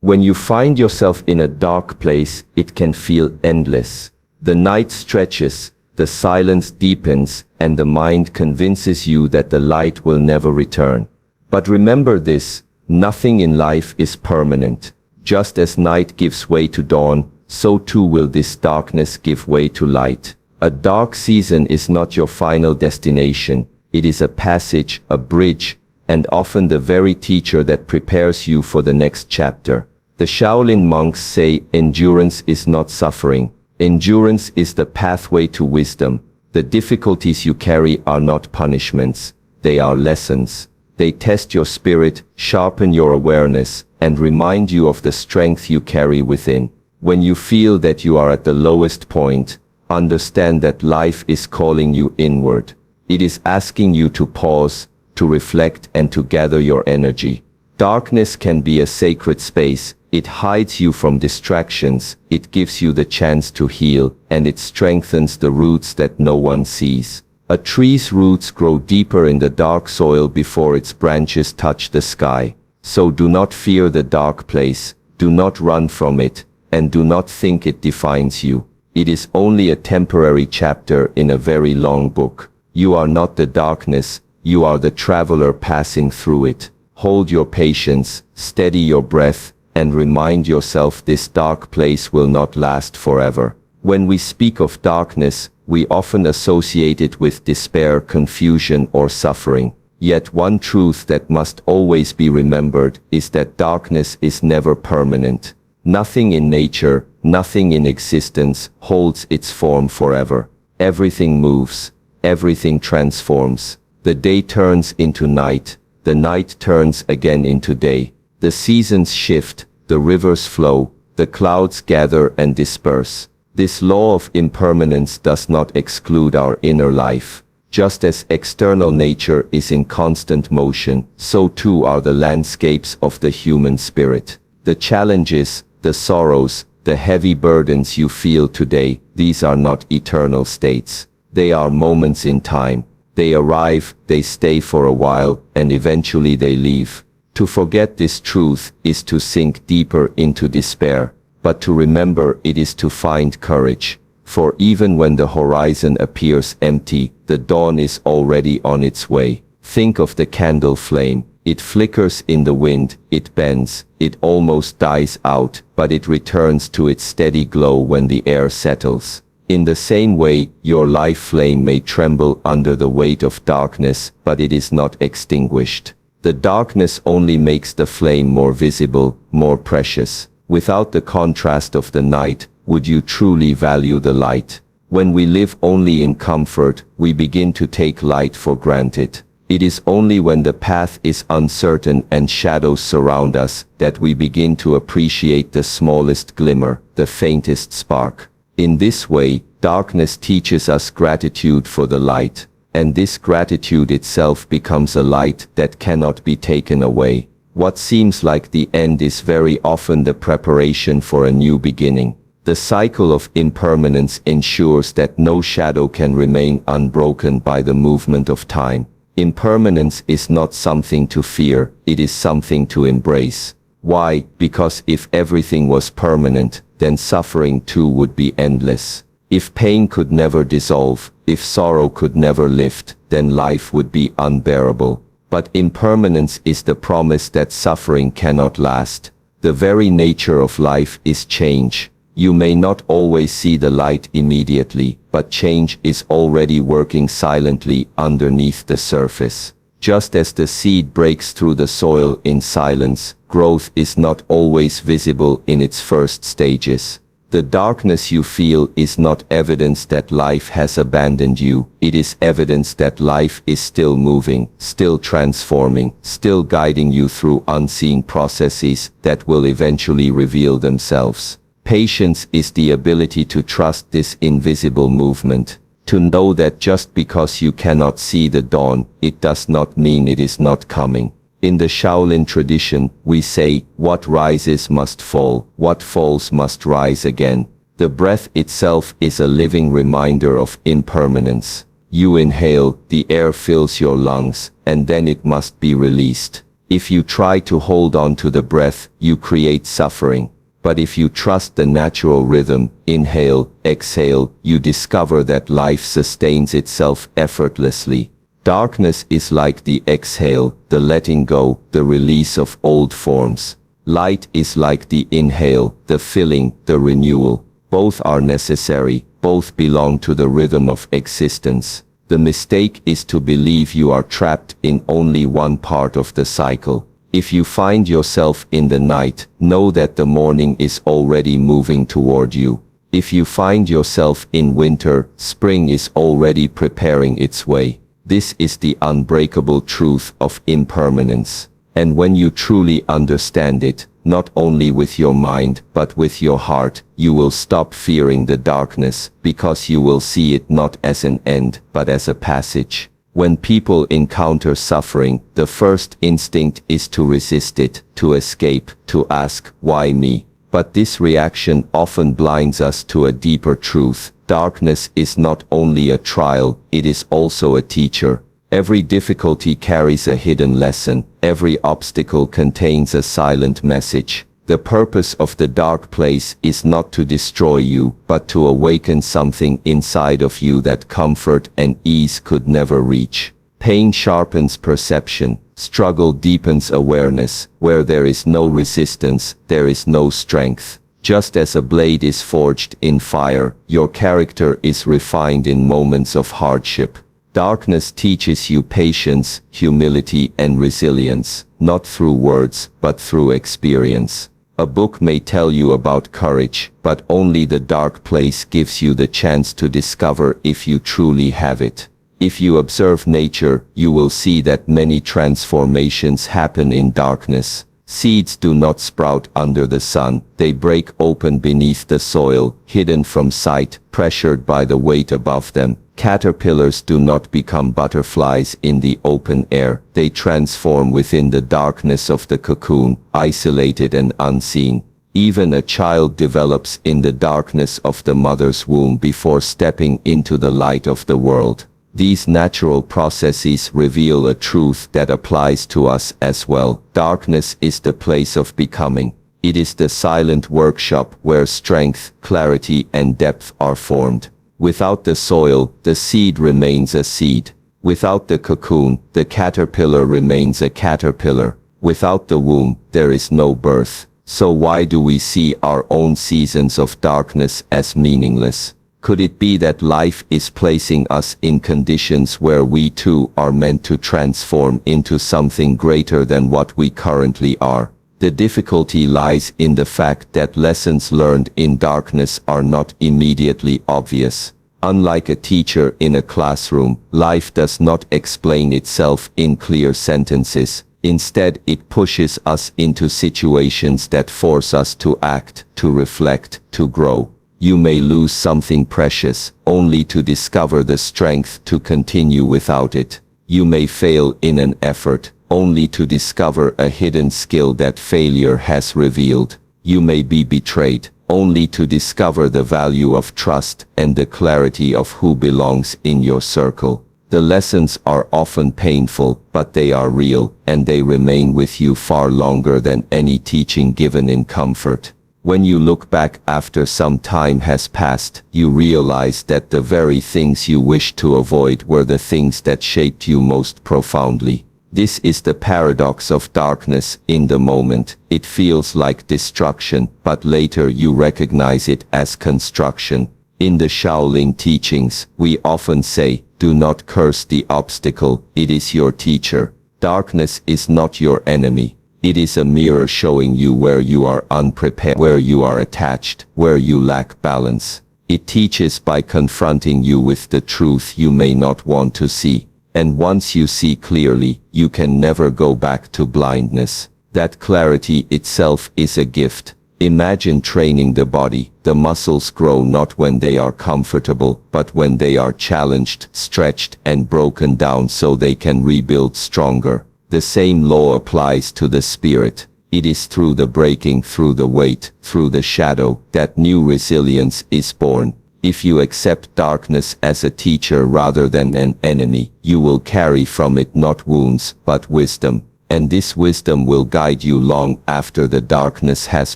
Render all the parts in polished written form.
When you find yourself in a dark place, it can feel endless. The night stretches, the silence deepens, and the mind convinces you that the light will never return. But remember this, nothing in life is permanent. Just as night gives way to dawn, so too will this darkness give way to light. A dark season is not your final destination. It is a passage, a bridge, and often the very teacher that prepares you for the next chapter. The Shaolin monks say, endurance is not suffering. Endurance is the pathway to wisdom. The difficulties you carry are not punishments. They are lessons. They test your spirit, sharpen your awareness, and remind you of the strength you carry within. When you feel that you are at the lowest point, understand that life is calling you inward. It is asking you to pause, to reflect, and to gather your energy. Darkness can be a sacred space. It hides you from distractions, it gives you the chance to heal, and it strengthens the roots that no one sees. A tree's roots grow deeper in the dark soil before its branches touch the sky. So do not fear the dark place, do not run from it, and do not think it defines you. It is only a temporary chapter in a very long book. You are not the darkness, you are the traveler passing through it. Hold your patience, steady your breath, and remind yourself this dark place will not last forever. When we speak of darkness, we often associate it with despair, confusion, or suffering. Yet one truth that must always be remembered is that darkness is never permanent. Nothing in nature, nothing in existence holds its form forever. Everything moves, everything transforms. The day turns into night, the night turns again into day. The seasons shift, the rivers flow, the clouds gather and disperse. This law of impermanence does not exclude our inner life. Just as external nature is in constant motion, so too are the landscapes of the human spirit. The challenges, the sorrows, the heavy burdens you feel today, these are not eternal states. They are moments in time. They arrive, they stay for a while, and eventually they leave. To forget this truth is to sink deeper into despair, but to remember it is to find courage. For even when the horizon appears empty, the dawn is already on its way. Think of the candle flame. It flickers in the wind, it bends, it almost dies out, but it returns to its steady glow when the air settles. In the same way, your life flame may tremble under the weight of darkness, but it is not extinguished. The darkness only makes the flame more visible, more precious. Without the contrast of the night, would you truly value the light? When we live only in comfort, we begin to take light for granted. It is only when the path is uncertain and shadows surround us that we begin to appreciate the smallest glimmer, the faintest spark. In this way, darkness teaches us gratitude for the light, and this gratitude itself becomes a light that cannot be taken away. What seems like the end is very often the preparation for a new beginning. The cycle of impermanence ensures that no shadow can remain unbroken by the movement of time. Impermanence is not something to fear, it is something to embrace. Why? Because if everything was permanent, then suffering too would be endless. If pain could never dissolve, if sorrow could never lift, then life would be unbearable. But impermanence is the promise that suffering cannot last. The very nature of life is change. You may not always see the light immediately, but change is already working silently underneath the surface. Just as the seed breaks through the soil in silence, growth is not always visible in its first stages. The darkness you feel is not evidence that life has abandoned you. It is evidence that life is still moving, still transforming, still guiding you through unseen processes that will eventually reveal themselves. Patience is the ability to trust this invisible movement, to know that just because you cannot see the dawn, it does not mean it is not coming. In the Shaolin tradition, we say, what rises must fall, what falls must rise again. The breath itself is a living reminder of impermanence. You inhale, the air fills your lungs, and then it must be released. If you try to hold on to the breath, you create suffering. But if you trust the natural rhythm, inhale, exhale, you discover that life sustains itself effortlessly. Darkness is like the exhale, the letting go, the release of old forms. Light is like the inhale, the filling, the renewal. Both are necessary, both belong to the rhythm of existence. The mistake is to believe you are trapped in only one part of the cycle. If you find yourself in the night, know that the morning is already moving toward you. If you find yourself in winter, spring is already preparing its way. This is the unbreakable truth of impermanence. And when you truly understand it, not only with your mind, but with your heart, you will stop fearing the darkness, because you will see it not as an end, but as a passage. When people encounter suffering, the first instinct is to resist it, to escape, to ask, why me? But this reaction often blinds us to a deeper truth. Darkness is not only a trial, it is also a teacher. Every difficulty carries a hidden lesson. Every obstacle contains a silent message. The purpose of the dark place is not to destroy you, but to awaken something inside of you that comfort and ease could never reach. Pain sharpens perception. Struggle deepens awareness. Where there is no resistance, there is no strength. Just as a blade is forged in fire, your character is refined in moments of hardship. Darkness teaches you patience, humility, and resilience, not through words, but through experience. A book may tell you about courage, but only the dark place gives you the chance to discover if you truly have it. If you observe nature, you will see that many transformations happen in darkness. Seeds do not sprout under the sun, they break open beneath the soil, hidden from sight, pressured by the weight above them. Caterpillars do not become butterflies in the open air, they transform within the darkness of the cocoon, isolated and unseen. Even a child develops in the darkness of the mother's womb before stepping into the light of the world. These natural processes reveal a truth that applies to us as well. Darkness is the place of becoming. It is the silent workshop where strength, clarity, and depth are formed. Without the soil, the seed remains a seed. Without the cocoon, the caterpillar remains a caterpillar. Without the womb, there is no birth. So why do we see our own seasons of darkness as meaningless? Could it be that life is placing us in conditions where we too are meant to transform into something greater than what we currently are? The difficulty lies in the fact that lessons learned in darkness are not immediately obvious. Unlike a teacher in a classroom, life does not explain itself in clear sentences. Instead, it pushes us into situations that force us to act, to reflect, to grow. You may lose something precious, only to discover the strength to continue without it. You may fail in an effort, only to discover a hidden skill that failure has revealed. You may be betrayed, only to discover the value of trust and the clarity of who belongs in your circle. The lessons are often painful, but they are real, and they remain with you far longer than any teaching given in comfort. When you look back after some time has passed, you realize that the very things you wished to avoid were the things that shaped you most profoundly. This is the paradox of darkness. In the moment, it feels like destruction, but later you recognize it as construction. In the Shaolin teachings, we often say, do not curse the obstacle, it is your teacher. Darkness is not your enemy. It is a mirror showing you where you are unprepared, where you are attached, where you lack balance. It teaches by confronting you with the truth you may not want to see. And once you see clearly, you can never go back to blindness. That clarity itself is a gift. Imagine training the body. The muscles grow not when they are comfortable, but when they are challenged, stretched, and broken down so they can rebuild stronger. The same law applies to the spirit. It is through the breaking, through the weight, through the shadow, that new resilience is born. If you accept darkness as a teacher rather than an enemy, you will carry from it not wounds, but wisdom. and this wisdom will guide you long after the darkness has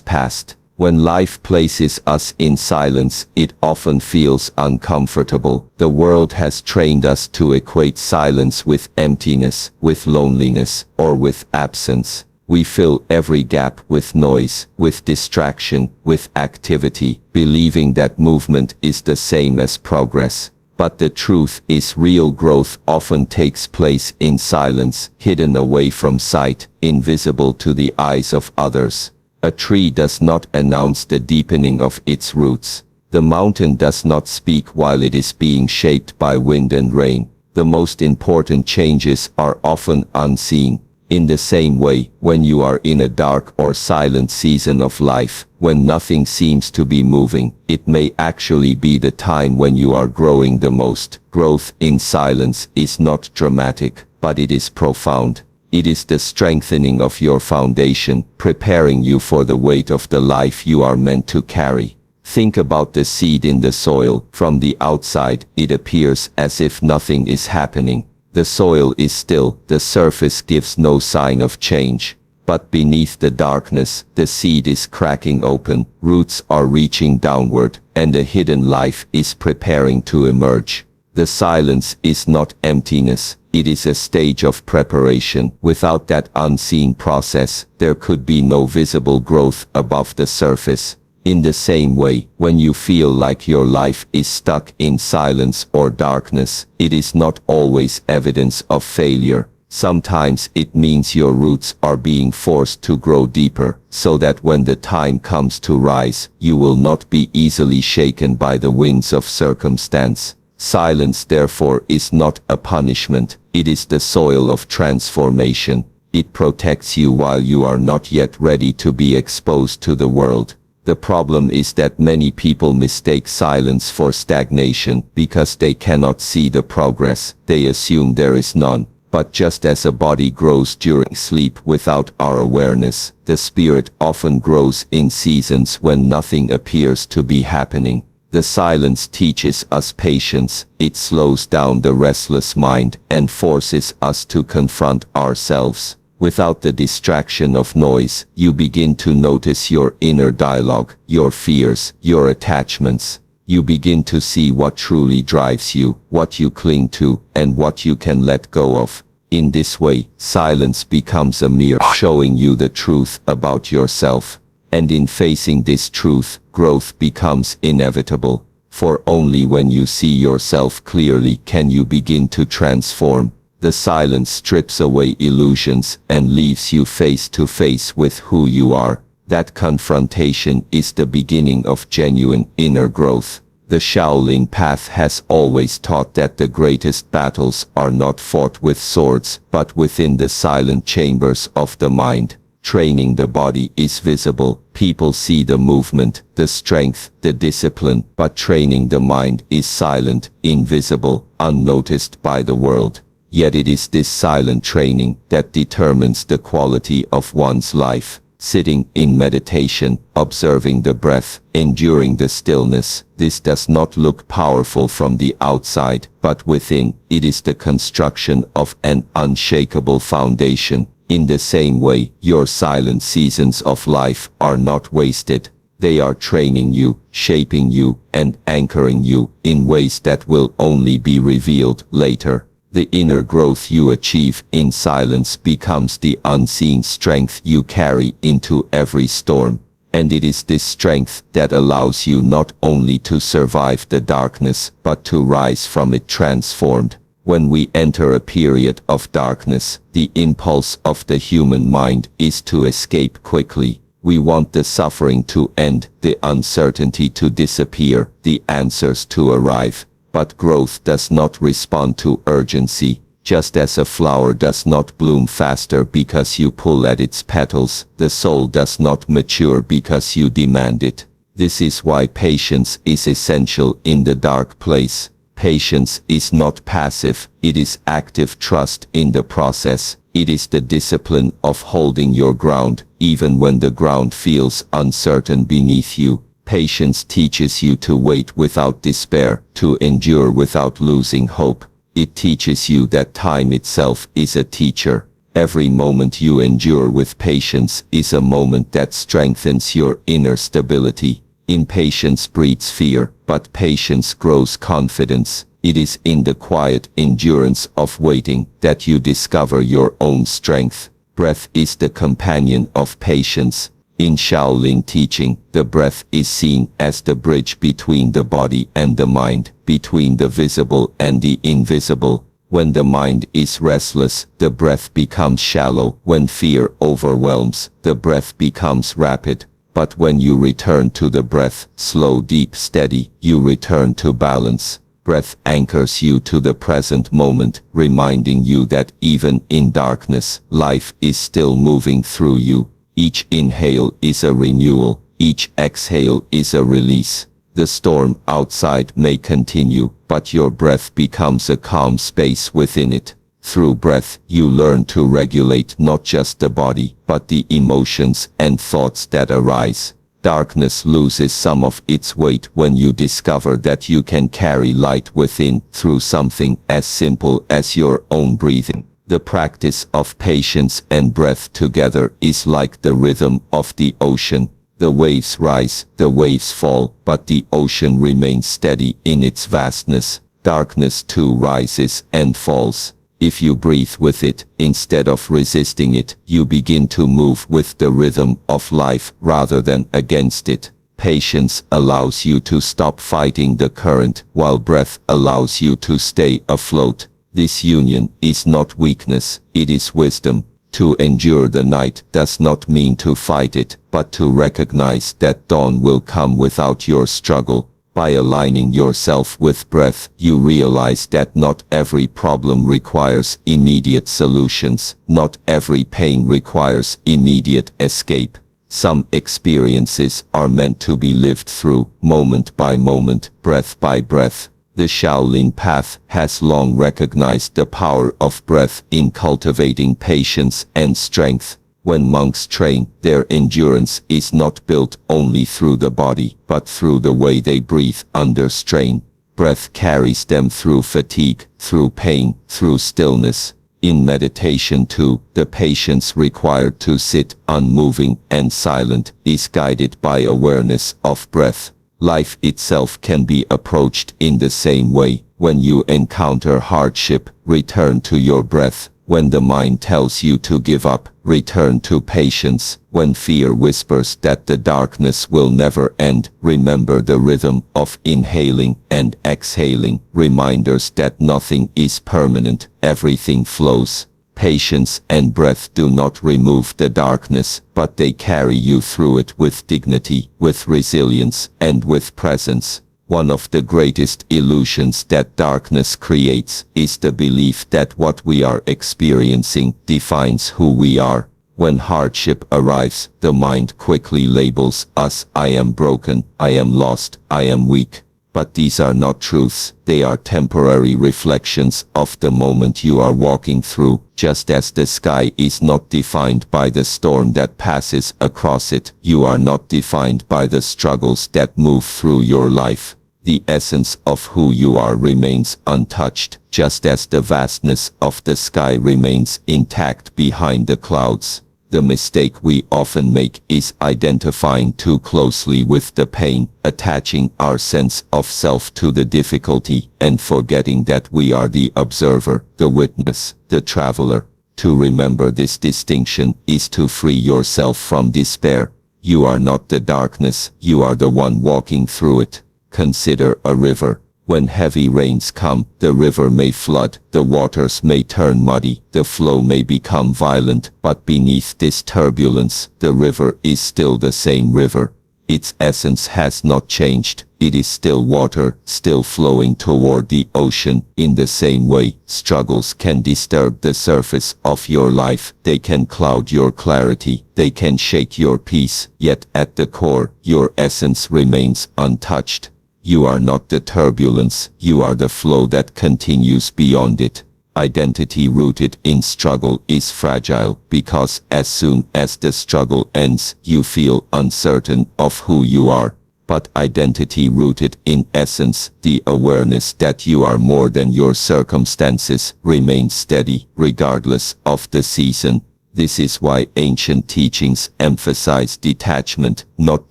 passed. When life places us in silence, it often feels uncomfortable. The world has trained us to equate silence with emptiness, with loneliness, or with absence. We fill every gap with noise, with distraction, with activity, believing that movement is the same as progress. But the truth is, real growth often takes place in silence, hidden away from sight, invisible to the eyes of others. A tree does not announce the deepening of its roots. The mountain does not speak while it is being shaped by wind and rain. The most important changes are often unseen. In the same way, when you are in a dark or silent season of life, when nothing seems to be moving, it may actually be the time when you are growing the most. Growth in silence is not dramatic, but it is profound. It is the strengthening of your foundation, preparing you for the weight of the life you are meant to carry. Think about the seed in the soil. From the outside, it appears as if nothing is happening. The soil is still, the surface gives no sign of change. But beneath the darkness, the seed is cracking open, roots are reaching downward, and a hidden life is preparing to emerge. The silence is not emptiness. It is a stage of preparation. Without that unseen process, there could be no visible growth above the surface. In the same way, when you feel like your life is stuck in silence or darkness, it is not always evidence of failure. Sometimes it means your roots are being forced to grow deeper, so that when the time comes to rise, you will not be easily shaken by the winds of circumstance. Silence, therefore, is not a punishment. It is the soil of transformation. It protects you while you are not yet ready to be exposed to the world. The problem is that many people mistake silence for stagnation. Because they cannot see the progress, they assume there is none. But just as a body grows during sleep without our awareness, the spirit often grows in seasons when nothing appears to be happening. The silence teaches us patience. It slows down the restless mind and forces us to confront ourselves. Without the distraction of noise, you begin to notice your inner dialogue, your fears, your attachments. You begin to see what truly drives you, what you cling to, and what you can let go of. In this way, silence becomes a mirror showing you the truth about yourself. And in facing this truth, growth becomes inevitable. For only when you see yourself clearly can you begin to transform. The silence strips away illusions and leaves you face to face with who you are. That confrontation is the beginning of genuine inner growth. The Shaolin path has always taught that the greatest battles are not fought with swords, but within the silent chambers of the mind. Training the body is visible. People see the movement, the strength, the discipline, but training the mind is silent, invisible, unnoticed by the world. Yet it is this silent training that determines the quality of one's life. Sitting in meditation, observing the breath, enduring the stillness, this does not look powerful from the outside, but within, it is the construction of an unshakable foundation. In the same way, your silent seasons of life are not wasted. They are training you, shaping you, and anchoring you in ways that will only be revealed later. The inner growth you achieve in silence becomes the unseen strength you carry into every storm. And it is this strength that allows you not only to survive the darkness, but to rise from it transformed. When we enter a period of darkness, the impulse of the human mind is to escape quickly. We want the suffering to end, the uncertainty to disappear, the answers to arrive. But growth does not respond to urgency. Just as a flower does not bloom faster because you pull at its petals, the soul does not mature because you demand it. This is why patience is essential in the dark place. Patience is not passive, it is active trust in the process. It is the discipline of holding your ground, even when the ground feels uncertain beneath you. Patience teaches you to wait without despair, to endure without losing hope. It teaches you that time itself is a teacher. Every moment you endure with patience is a moment that strengthens your inner stability. Impatience breeds fear, but patience grows confidence. It is in the quiet endurance of waiting that you discover your own strength. Breath is the companion of patience. In Shaolin teaching, the breath is seen as the bridge between the body and the mind, between the visible and the invisible. When the mind is restless, the breath becomes shallow. When fear overwhelms, the breath becomes rapid. But when you return to the breath, slow, deep, steady, you return to balance. Breath anchors you to the present moment, reminding you that even in darkness, life is still moving through you. Each inhale is a renewal, each exhale is a release. The storm outside may continue, but your breath becomes a calm space within it. Through breath, you learn to regulate not just the body, but the emotions and thoughts that arise. Darkness loses some of its weight when you discover that you can carry light within through something as simple as your own breathing. The practice of patience and breath together is like the rhythm of the ocean. The waves rise, the waves fall, but the ocean remains steady in its vastness. Darkness too rises and falls. If you breathe with it, instead of resisting it, you begin to move with the rhythm of life rather than against it. Patience allows you to stop fighting the current, while breath allows you to stay afloat. This union is not weakness, it is wisdom. To endure the night does not mean to fight it, but to recognize that dawn will come without your struggle. By aligning yourself with breath, you realize that not every problem requires immediate solutions. Not every pain requires immediate escape. Some experiences are meant to be lived through, moment by moment, breath by breath. The Shaolin path has long recognized the power of breath in cultivating patience and strength. When monks train, their endurance is not built only through the body, but through the way they breathe under strain. Breath carries them through fatigue, through pain, through stillness. In meditation too, the patience required to sit unmoving and silent is guided by awareness of breath. Life itself can be approached in the same way. When you encounter hardship, return to your breath. When the mind tells you to give up, return to patience. When fear whispers that the darkness will never end, remember the rhythm of inhaling and exhaling, reminders that nothing is permanent, everything flows. Patience and breath do not remove the darkness, but they carry you through it with dignity, with resilience, and with presence. One of the greatest illusions that darkness creates is the belief that what we are experiencing defines who we are. When hardship arrives, the mind quickly labels us, I am broken, I am lost, I am weak. But these are not truths, they are temporary reflections of the moment you are walking through. Just as the sky is not defined by the storm that passes across it, you are not defined by the struggles that move through your life. The essence of who you are remains untouched, just as the vastness of the sky remains intact behind the clouds. The mistake we often make is identifying too closely with the pain, attaching our sense of self to the difficulty, and forgetting that we are the observer, the witness, the traveler. To remember this distinction is to free yourself from despair. You are not the darkness, you are the one walking through it. Consider a river. When heavy rains come, the river may flood, the waters may turn muddy, the flow may become violent, but beneath this turbulence, the river is still the same river. Its essence has not changed. It is still water, still flowing toward the ocean. In the same way, struggles can disturb the surface of your life. They can cloud your clarity. They can shake your peace. Yet at the core, your essence remains untouched. You are not the turbulence, you are the flow that continues beyond it. Identity rooted in struggle is fragile because as soon as the struggle ends, you feel uncertain of who you are. but identity rooted in essence. The awareness that you are more than your circumstances remains steady regardless of the season. This is why ancient teachings emphasize detachment, not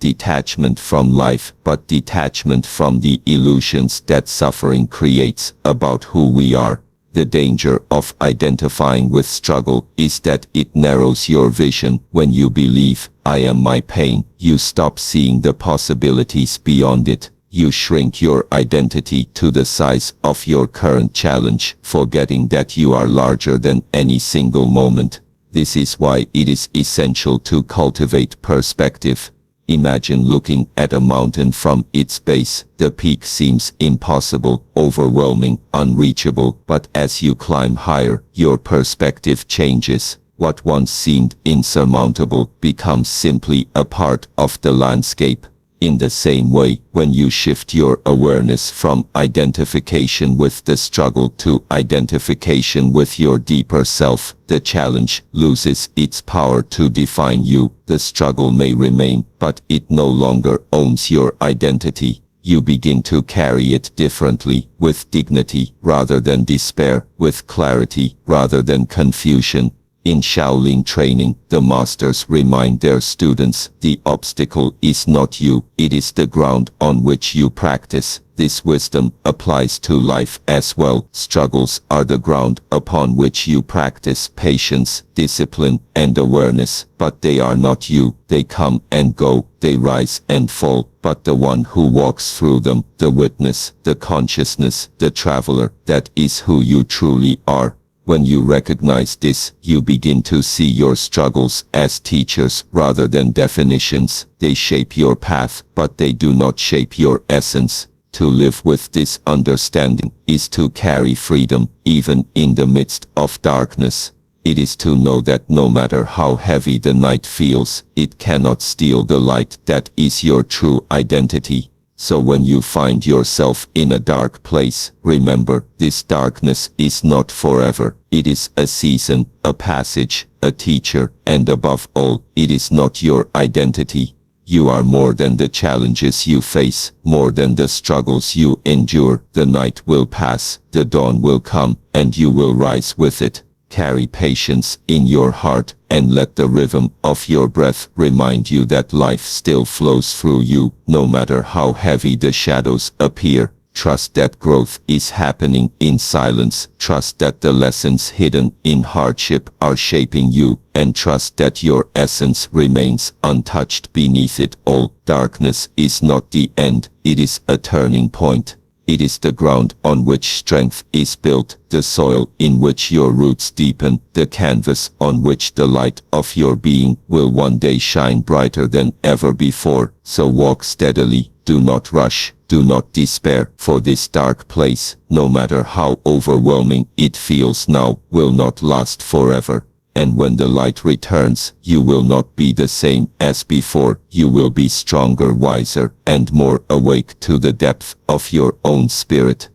detachment from life, but detachment from the illusions that suffering creates about who we are. The danger of identifying with struggle is that it narrows your vision. When you believe, "I am my pain," you stop seeing the possibilities beyond it. You shrink your identity to the size of your current challenge, forgetting that you are larger than any single moment. This is why it is essential to cultivate perspective. Imagine looking at a mountain from its base. The peak seems impossible, overwhelming, unreachable, but as you climb higher, your perspective changes. What once seemed insurmountable becomes simply a part of the landscape. In the same way, when you shift your awareness from identification with the struggle to identification with your deeper self, the challenge loses its power to define you. The struggle may remain, but it no longer owns your identity. You begin to carry it differently, with dignity rather than despair, with clarity rather than confusion. In Shaolin training, the masters remind their students, the obstacle is not you, it is the ground on which you practice. This wisdom applies to life as well. Struggles are the ground upon which you practice patience, discipline, and awareness, but they are not you. They come and go, they rise and fall, but the one who walks through them, the witness, the consciousness, the traveler, that is who you truly are. When you recognize this, you begin to see your struggles as teachers rather than definitions. They shape your path, but they do not shape your essence. To live with this understanding is to carry freedom, even in the midst of darkness. It is to know that no matter how heavy the night feels, it cannot steal the light that is your true identity. So when you find yourself in a dark place, remember, this darkness is not forever. It is a season, a passage, a teacher, and above all, it is not your identity. You are more than the challenges you face, more than the struggles you endure. The night will pass, the dawn will come, and you will rise with it. Carry patience in your heart, and let the rhythm of your breath remind you that life still flows through you, no matter how heavy the shadows appear. Trust that growth is happening in silence. Trust that the lessons hidden in hardship are shaping you, and trust that your essence remains untouched beneath it all. Darkness is not the end, it is a turning point. It is the ground on which strength is built, the soil in which your roots deepen, the canvas on which the light of your being will one day shine brighter than ever before. So walk steadily, do not rush, do not despair, for this dark place, no matter how overwhelming it feels now, will not last forever. And when the light returns, you will not be the same as before. You will be stronger, wiser, and more awake to the depth of your own spirit.